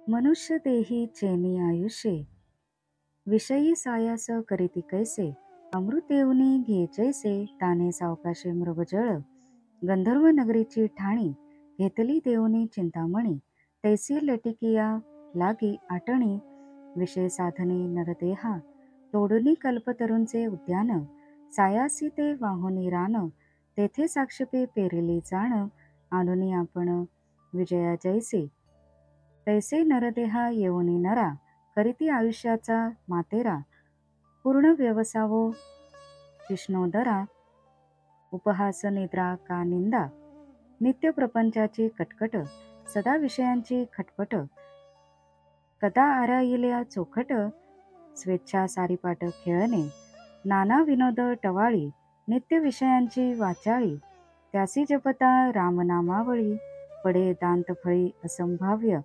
मनुष्य देही चैनी आयुष्ये, विषयी सायास करीती कैसे, अमृत येऊनी घे जैसे, ताने सावकाशे मृगजळ, गंधर्व नगरीची ठाणी, घेतली देऊनी चिंतामणी, तैसी लटिकिया लागी आटणी, विषय साधने नरदेहा, तोडुनी कल्पतरूंचे उद्यान, सायासी ते वाहुनी रान, तेथे साक्षपे पेरिले जाण, आणुनी आपण विजया जैसे, तैसे नरदेहा येऊनी नरा, करीती आयुष्याचा मातेरा, पूर्ण व्यवसावो विष्णोदरा, उपहास निद्रा का निंदा, नित्य प्रपंचाची कटकट, सदा विषयांची खटपट, कदा आराइल्या चोखट, स्वेच्छा सारीपाट खेळणे, नाना विनोद टवाळी, नित्य विषयांची वाचाळी, त्यासी जपता रामनामावळी, पडे दांतफळी असंभाव्य,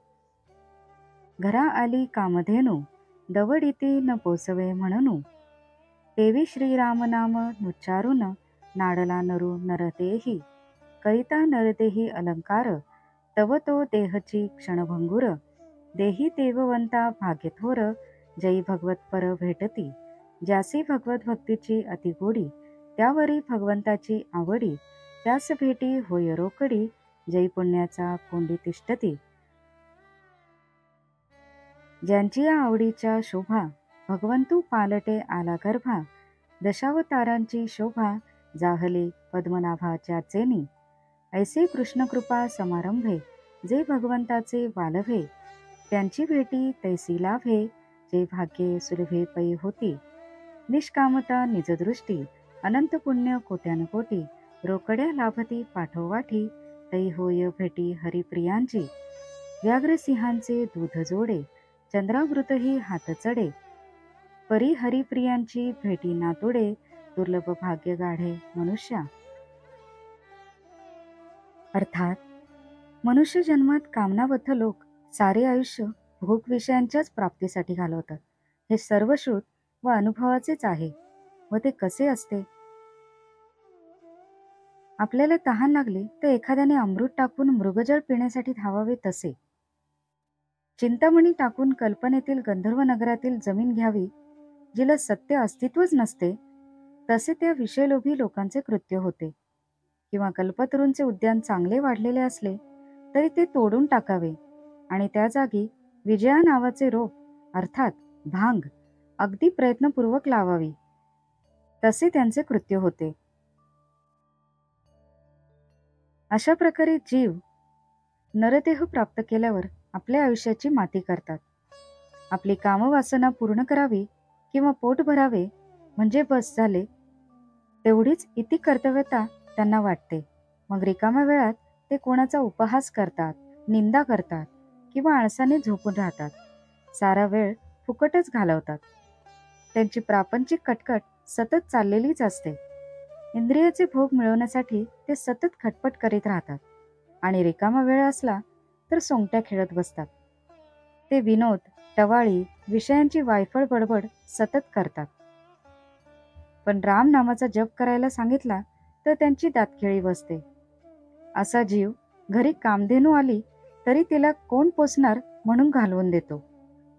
घरा आली कामधेनू, दवडीती न पोसवे म्हणून, देवी श्रीरामनाम नुच्चारून, नाडला नरू नरदेही, करिता नरदेही अलंकार, तव तो देहची क्षणभंगुर, देही देववंता भाग्यथोर, जयी भगवतपर भेटती, ज्यासी भगवत भक्तीची अतिगोडी, त्यावरी भगवंताची आवडी, त्यास भेटी होय रोकडी, जयी पुण्याचा कोंडी तिष्ठती, ज्यांची या आवडीच्या शोभा, भगवंतू पालटे आला गर्भा, दशावतारांची शोभा, जाहले पद्मनाभाच्या चेनी, ऐसे कृष्णकृपा समारंभे, जे भगवंताचे वालभे, त्यांची भेटी तैसी लाभे, जे भाग्ये सुलभे पै होती, निष्कामता निजदृष्टी, अनंत पुण्य कोट्यानकोटी, रोकड्या लाभती पाठोवाठी, तै होय भेटी हरिप्रियांची, व्याघ्रसिंहांचे दूध जोडे, चंद्रावृतही हात चढे, परी हरिप्रियांची भेटी नातुडे, दुर्लभ भाग्य गाढे मनुष्या. अर्थात मनुष्य जन्मात कामनाबद्ध लोक सारे आयुष्य भोग विषयांच्याच प्राप्तीसाठी घालवतात. हे सर्व श्रुत व अनुभवाचेच आहे. व ते कसे असते? आपल्याला तहान लागली तर एखाद्याने अमृत टाकून मृगजळ पिण्यासाठी धावावे तसे. चिंतामणी टाकून कल्पनेतील गंधर्व नगरातील जमीन घ्यावी, जिला सत्य अस्तित्वच नसते, तसे त्या विषयलोभी लोकांचे कृत्य होते. किंवा कल्पतरूंचे उद्यान चांगले वाढलेले असले तरी ते तोडून टाकावे आणि त्या जागी विजया नावाचे रोप अर्थात भांग अगदी प्रयत्नपूर्वक लावावी, तसे त्यांचे कृत्य होते. अशा प्रकारे जीव नरदेह प्राप्त केल्यावर आपल्या आयुष्याची माती करतात. आपली कामवासना पूर्ण करावी किंवा पोट भरावे म्हणजे बस झाले, तेवढीच इति कर्तव्यता त्यांना वाटते. मग रिकाम्या वेळात ते कोणाचा उपहास करतात, निंदा करतात किंवा आळसाने झोपून राहतात. सारा वेळ फुकटच घालवतात. त्यांची प्रापंचिक कटकट सतत चाललेलीच असते. इंद्रियाचे भोग मिळवण्यासाठी ते सतत खटपट करीत राहतात आणि रिकामा वेळ असला तर सोंगट्या खेळत बसतात. ते विनोद, टवाळी, विषयांची वायफळ बडबड सतत करतात. पण राम नामाचा जप करायला सांगितला तर त्यांची दातखिळी बसते. असा जीव घरी कामधेनू आली तरी तिला कोण पोसणार म्हणून घालवून देतो.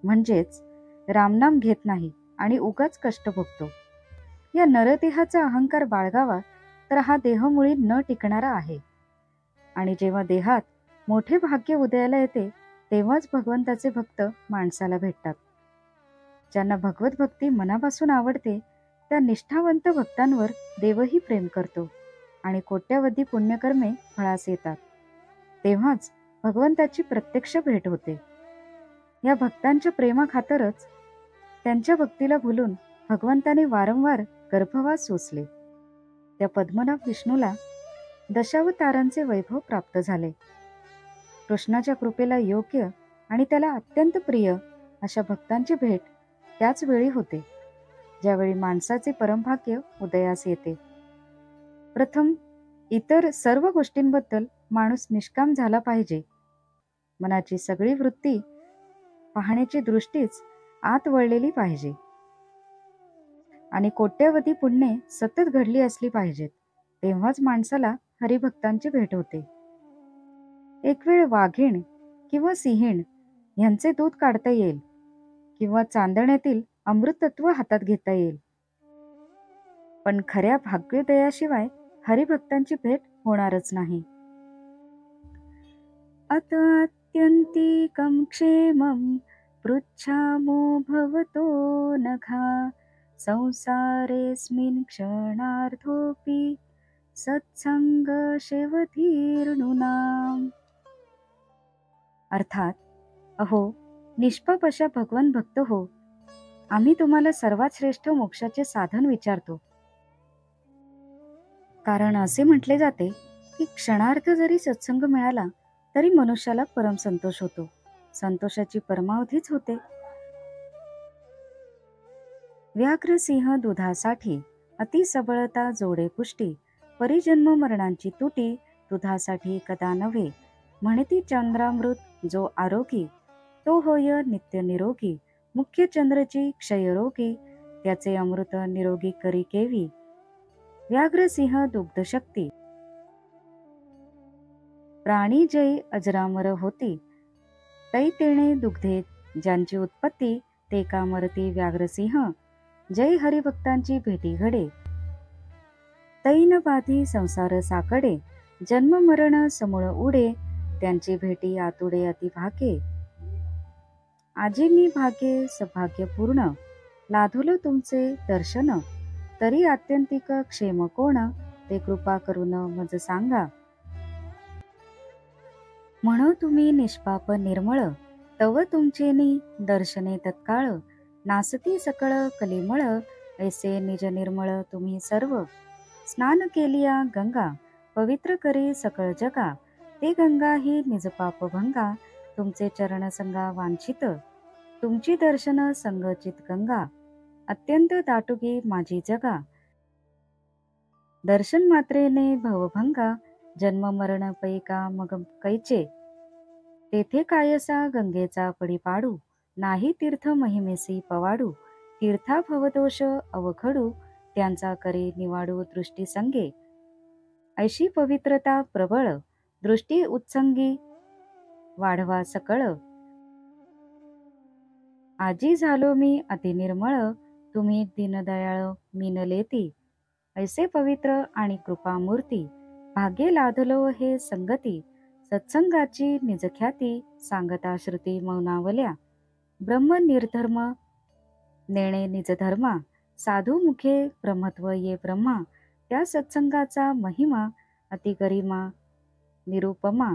म्हणजेच रामनाम घेत नाही आणि उगाच कष्ट भोगतो. या नरदेहाचा अहंकार बाळगावा तर हा देह मुळी न टिकणारा आहे. आणि जेव्हा देहात मोठे भाग्य उदयाला येते तेव्हाच भगवंताचे भक्त माणसाला भेटतात. ज्यांना भगवत भक्ती मनापासून आवडते त्या निष्ठावंत भक्तांवर देवही प्रेम करतो आणि कोट्यावधी पुण्यकर्मे फळास येतात. तेव्हाच भगवंताची प्रत्यक्ष भेट होते. या भक्तांच्या प्रेमाखातरच त्यांच्या भक्तीला भुलून भगवंताने वारंवार गर्भवास सोसले. त्या पद्मनाभ विष्णूला दशावतारांचे वैभव प्राप्त झाले. कृष्णाच्या कृपेला योग्य आणि त्याला अत्यंत प्रिय अशा भक्तांची भेट त्याच वेळी होते ज्यावेळी माणसाचे परमभाग्य उदयास येते. प्रथम इतर सर्व गोष्टींबद्दल माणूस निष्काम झाला पाहिजे. मनाची सगळी वृत्ती पाहण्याची दृष्टीच आत वळलेली पाहिजे आणि कोट्यावधी पुण्ये सतत घडली असली पाहिजेत. तेव्हाच माणसाला हरिभक्तांची भेट होते. एक वेळ वाघीण किंवा सिंहीण ह्यांचे दूध काढता येईल किंवा चांदण्यातील अमृतत्व हातात घेता येईल. पण खऱ्या भाग्योदयाशिवाय हरिभक्तांची भेट होणारच नाही. अत आत्यन्तिकं क्षेमं पृच्छामो भवतो नघा संसारेऽस्मिन् क्षणार्धोऽपि सत्संग शेवधीर्नूनाम. अर्थात, अहो निष्पाप अशा भगवान भक्त हो, आम्ही तुम्हाला सर्वात श्रेष्ठ मोक्षाचे साधन विचारतो. कारण असे म्हटले जाते की क्षणार्थ जरी सत्संग मिळाला तरी मनुष्याला परम संतोष होतो. संतोषाची परमावधीच होते. व्याघ्रसिंह दुधासाठी अतिसबळता जोडे पुष्टी, परिजन्म मरणांची तुटी दुधासाठी कदा नव्हे. म्हणती चंद्रामृत जो आरोगी, तो होय नित्य निरोगी. मुख्य चंद्रची क्षयरोगी, त्याचे अमृत निरोगी करी केवी. व्याघ्रसिंह दुग्धशक्ती, प्राणी जै अजरामर होती, तै तेणे दुग्धे ज्यांची उत्पत्ती, ते का मरती व्याघ्रसिंह. जय हरिभक्तांची भेटी घडे, तैन बाधी संसार साकडे. जन्म मरण समूळ उडे, त्यांची भेटी आतुडे अति भागे. आजी मी भाग्ये सभाग्य पूर्ण, लाधुलो तुमचे दर्शन. तरी आत्यंतिक क्षेम कोण, ते कृपा करून मज सांगा. म्हणो तुम्ही निष्पाप निर्मळ, तव तुमचेनी दर्शने तत्काळ. नासती सकळ कलिमळ, ऐसे निज निर्मळ तुम्ही सर्व. स्नान केलिया गंगा, पवित्र करी सकळ जगा. ते गंगा ही निज पाप भंगा, तुमचे चरण संगा वांछित. तुमची दर्शन संगचित गंगा, अत्यंत दाटुगी माझी जगा. दर्शन मात्रेने भवभंगा, जन्म मरण पैका मग कैचे. तेथे कायसा गंगेचा पडी पाडू, नाही तीर्थ महिमेसी पवाडू. तीर्था भवदोष अवघडू, त्यांचा करे निवाडू दृष्टी संगे. ऐशी पवित्रता प्रबळ, दृष्टी उत्संगी वाढवा सकळ. आजी झालो मी अतिनिर्मळ, तुम्ही दीनदयाळ मीनलेती. ऐसे पवित्र आणि कृपामूर्ती, भाग्ये लाधलो हे संगती. सत्संगाची निजख्याती, सांगता श्रुती मौनावल्या. ब्रह्म निर्धर्म नेणे निजधर्मा, साधू मुखे ब्रह्मत्व ये ब्रह्मा. त्या सत्संगाचा महिमा अतिगरिमा निरुपमा.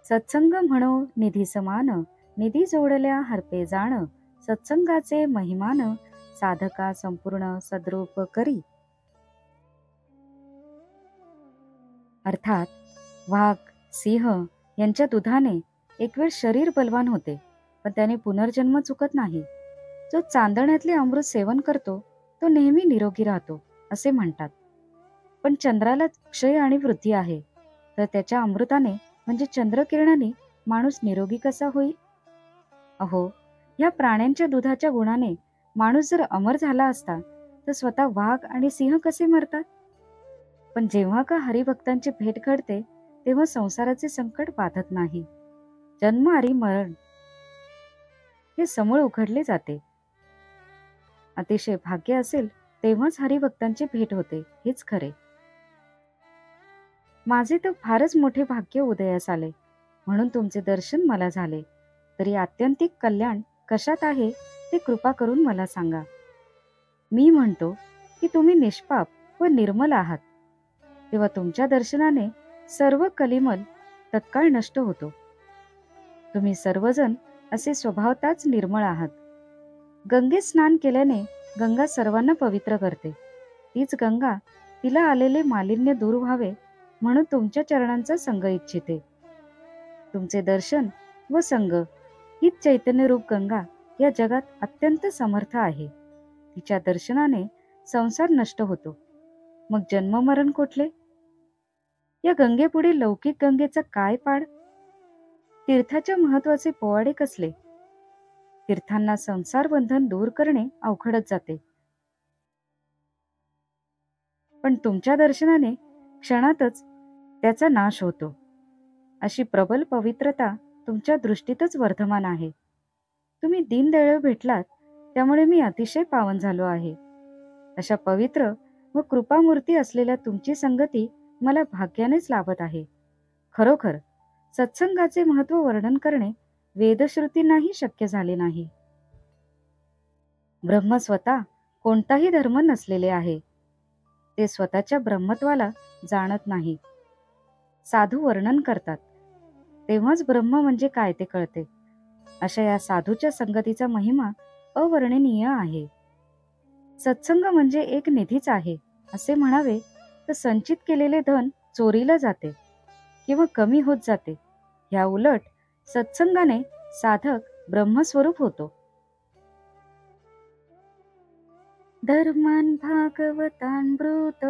सत्संग म्हणो निधी समान, निधी जोडल्या हरपे जाण. सत्संगाचे महिमान, साधका संपूर्ण सद्रूप करी. अर्थात वाघ सिंह यांच्या दुधाने एक वेळ शरीर बलवान होते, पण त्याने पुनर्जन्म चुकत नाही. जो चांदण्यातले अमृत सेवन करतो तो नेहमी निरोगी राहतो असे म्हणतात. पण चंद्राला क्षय आणि वृद्धी आहे, तर त्याच्या अमृताने म्हणजे चंद्रकिरणाने माणूस निरोगी कसा होईल. अहो, या प्राण्यांच्या दुधाच्या गुणाने माणूस जर अमर झाला असता तर स्वतः वाघ आणि सिंह कसे मरतात. पण जेव्हा का हरिभक्तांची भेट घडते तेव्हा संसाराचे संकट बाधत नाही. जन्म आणि मरण हे समूळ उघडले जाते. अतिशय भाग्य असेल तेव्हाच हरिभक्तांची भेट होते, हेच खरे. माझे तर फारच मोठे भाग्य उदयास आले, म्हणून तुमचे दर्शन मला झाले. तरी आत्यंतिक कल्याण कशात आहे ते कृपा करून मला सांगा. मी म्हणतो की तुम्ही निष्पाप व निर्मल आहात, तेव्हा तुमच्या दर्शनाने सर्व कलिमल तत्काळ नष्ट होतो. तुम्ही सर्वजण असे स्वभावताच निर्मळ आहात. गंगेत स्नान केल्याने गंगा सर्वांना पवित्र करते. तीच गंगा तिला आलेले मालिन्य दूर व्हावे म्हणून तुमच्या चरणांचा संग इच्छिते. तुमचे दर्शन व संग हीच चैतन्यरूप गंगा या जगात अत्यंत समर्थ आहे. तिच्या दर्शनाने संसार नष्ट होतो. मग जन्म मरण कुठले. या गंगेपुढे लौकिक गंगेचा काय पाड. तीर्थाच्या महत्वाचे पोवाडे कसले. तीर्थांना संसार बंधन दूर करणे अवघडच जाते. पण तुमच्या दर्शनाने क्षणातच त्याचा नाश होतो. अशी प्रबल पवित्रता तुमच्या दृष्टीतच वर्धमान आहे. तुम्ही दीनदयाळ भेटलात, त्यामुळे मी अतिशय पावन झालो आहे. अशा पवित्र व कृपामूर्ती असलेल्या तुमची संगती मला भाग्यानेच लाभत आहे. खरोखर सत्संगाचे महत्त्व वर्णन करणे वेदश्रुतींनाही शक्य झाले नाही. ब्रह्म स्वतः कोणताही धर्म नसलेले आहे. ते स्वतःच्या ब्रह्मत्वाला जाणत नाही. साधू वर्णन करतात, तेव्हाच ब्रह्म म्हणजे काय ते कळते. अशा या साधूच्या संगतीचा महिमा अवर्णनीय आहे. सत्संग म्हणजे एक निधीच आहे असे म्हणावे तर संचित केलेले धन चोरीला जाते किंवा कमी होत जाते. ह्या उलट सत्संगाने साधक ब्रह्मस्वरूप होतो. धर्मान भागवतान ब्रूत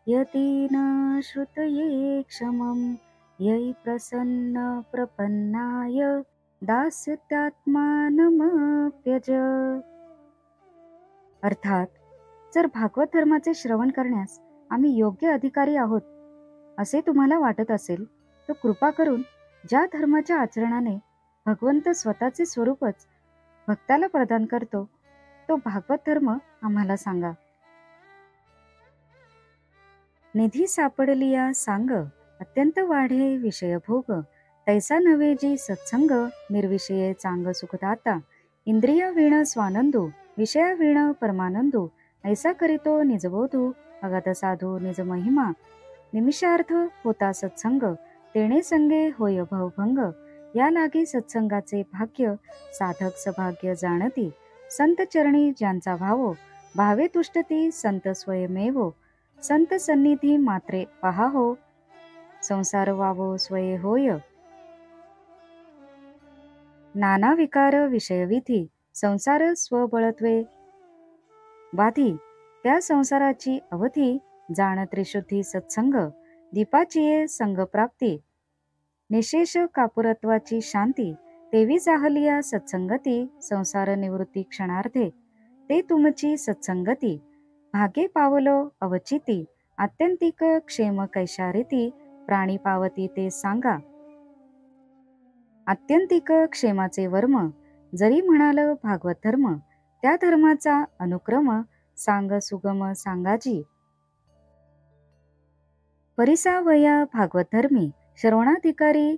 यतीन श्रुतये क्षमम यै प्रसन्न प्रपन्नाय दास्यत्यात्मानमप्यज. अर्थात जर भागवत धर्माचे श्रवण करण्यास आम्ही योग्य अधिकारी आहोत असे तुम्हाला वाटत असेल तर कृपा करून ज्या धर्माच्या आचरणाने भगवंत स्वतःचे स्वरूपच भक्ताला प्रदान करतो तो भागवत धर्म आम्हाला सांगा. निधी सापडलिया सांग अत्यंत वाढे विषय भोग तैसा नव्हे जी सत्संग निर्विषये चांग सुखदाता इंद्रिया वीण स्वानंदो विषया वीण परमानंदो ऐसा करीतो निजबोधू अगाध साधू निज महिमा निमिषार्थ होता सत्संग तेणे संगे होय भवभंग. या लागी सत्संगाचे भाग्य साधक सभाग्य जाणती संत चरणी ज्यांचा भावो भावे तुष्टती संत स्वयमेवो संत सन्निधी मात्रे पहा हो संसार वावो स्वये होय. नाना विकार विषयविधी संसार स्वबळत्वे बाधी त्या संसाराची अवधी जाण त्रिशुद्धी सत्संग दीपाचीये संगप्राप्ती निशेष कापुरत्वाची शांती तेवी जाहलिया सत्संगती संसार निवृत्ती क्षणार्धे ते तुमची सत्संगती भागे पावलो अवचिती आत्यंतिक क्षेम कैशारिती प्राणी पावती ते सांगा. आत्यंतिक क्षेमाचे वर्म जरी म्हणाल भागवत धर्म त्या धर्माचा अनुक्रम सांग सुगम सांगाजी. परिसावया भागवत धर्मी श्रवणाधिकारी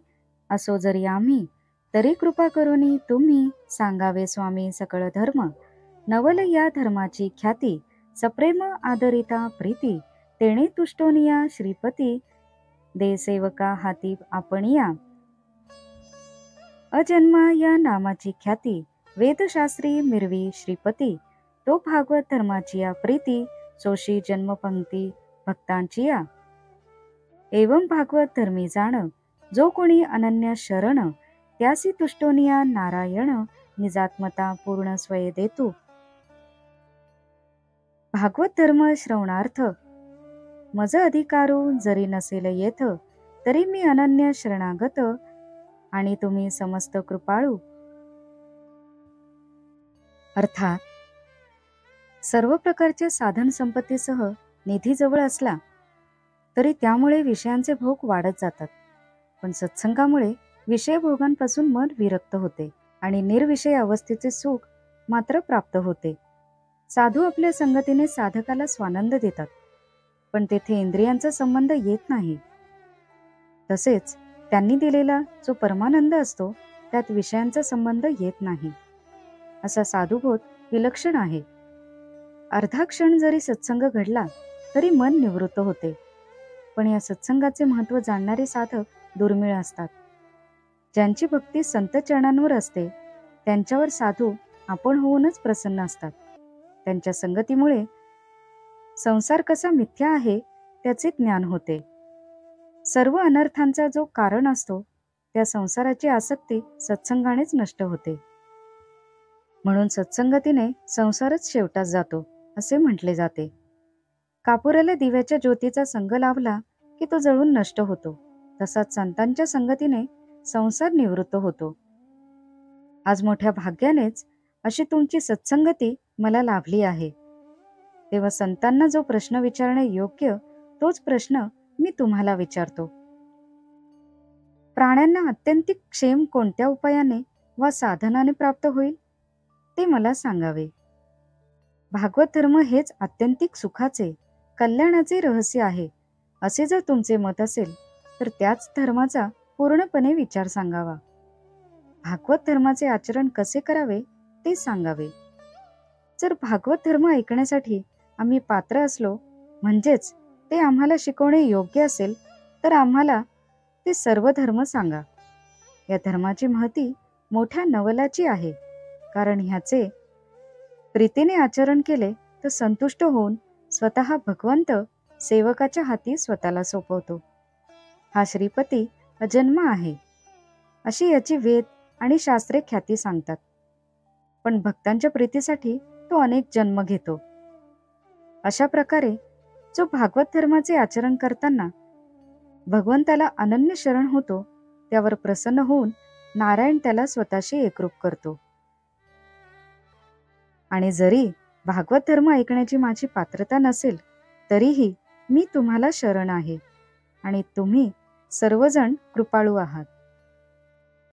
असो जरी आम्ही तरी कृपा करुनी तुम्ही सांगावे स्वामी सकळ धर्म. नवल या धर्माची ख्याती सप्रेम आदरिता प्रीती तेणे तुष्टोनिया श्रीपती दे सेवका हाती आपणिया. अजन्मा या नामाची ख्याती वेदशास्त्री मिरवी श्रीपती तो भागवत धर्माची या प्रीती सोशी जन्मपंक्ती भक्तांची या. एवं भागवत धर्मी जाण जो कोणी अनन्य शरण त्यासी तुष्टोनिया नारायण निजात्मता पूर्ण स्वये देतू. भागवत धर्म श्रवणार्थ मज अधिकारू जरी नसेल येथ तरी मी अनन्य शरणागत आणि तुम्ही समस्त कृपाळू. अर्थात सर्व प्रकारच्या साधन संपत्तीसह निधी जवळ असला तरी त्यामुळे विषयांचे भोग वाढत जातात, पण सत्संगामुळे विषय भोगांपासून मन विरक्त होते आणि निर्विषय अवस्थेचे सुख मात्र प्राप्त होते. साधू आपल्या संगतीने साधकाला स्वानंद देतात, पण तेथे इंद्रियांचा संबंध येत नाही. तसेच त्यांनी दिलेला जो परमानंद असतो त्यात विषयांचा संबंध येत नाही. असा साधुबोध विलक्षण आहे. अर्धा क्षण जरी सत्संग घडला तरी मन निवृत्त होते, पण या सत्संगाचे महत्त्व जाणणारे साधक दुर्मिळ असतात. ज्यांची भक्ती संत चरणांवर असते त्यांच्यावर साधू आपण होऊनच प्रसन्न असतात. त्यांच्या संगतीमुळे संसार कसा मिथ्या आहे त्याचे ज्ञान होते. सर्व अनर्थांचा जो कारण असतो त्या संसाराची आसक्ती सत्संगानेच नष्ट होते. म्हणून सत्संगतीने संसारच शेवटास जातो असे म्हटले जाते. कापुराला दिव्याच्या ज्योतीचा संग लावला की तो जळून नष्ट होतो, तसाच संतांच्या संगतीने संसार निवृत्त होतो. आज मोठ्या भाग्यानेच अशी तुमची सत्संगती मला लाभली आहे. तेव्हा संतांना जो प्रश्न विचारणे योग्य तोच प्रश्न मी तुम्हाला विचारतो. प्राण्यांना आत्यंतिक क्षेम कोणत्या उपायाने वा साधनाने प्राप्त होईल ते मला सांगावे. भागवत धर्म हेच आत्यंतिक सुखाचे, कल्याणाचे रहस्य आहे असे जर तुमचे मत असेल तर त्याच धर्माचा पूर्णपणे विचार सांगावा. भागवत धर्माचे आचरण कसे करावे ते सांगावे. जर भागवत धर्म ऐकण्यासाठी आम्ही पात्र असलो, म्हणजेच ते आम्हाला शिकवणे योग्य असेल, तर आम्हाला ते सर्व धर्म सांगा. या धर्माची महती मोठ्या नवलाची आहे, कारण ह्याचे प्रीतीने आचरण केले तर संतुष्ट होऊन स्वतः भगवंत सेवकाच्या हाती स्वतःला सोपवतो. हा श्रीपती अजन्म आहे अशी याची वेद आणि शास्त्रे ख्याती सांगतात. पण भक्तांच्या प्रीतीसाठी तो अनेक जन्म घेतो. अशा प्रकारे जो भागवत धर्माचे आचरण करताना भगवंताला अनन्य शरण होतो, त्यावर प्रसन्न होऊन नारायण त्याला स्वतःशी एकरूप करतो. आणि जरी भागवत धर्म ऐकण्याची माझी पात्रता नसेल, तरीही मी तुम्हाला शरण आहे आणि तुम्ही सर्वजण कृपाळू आहात.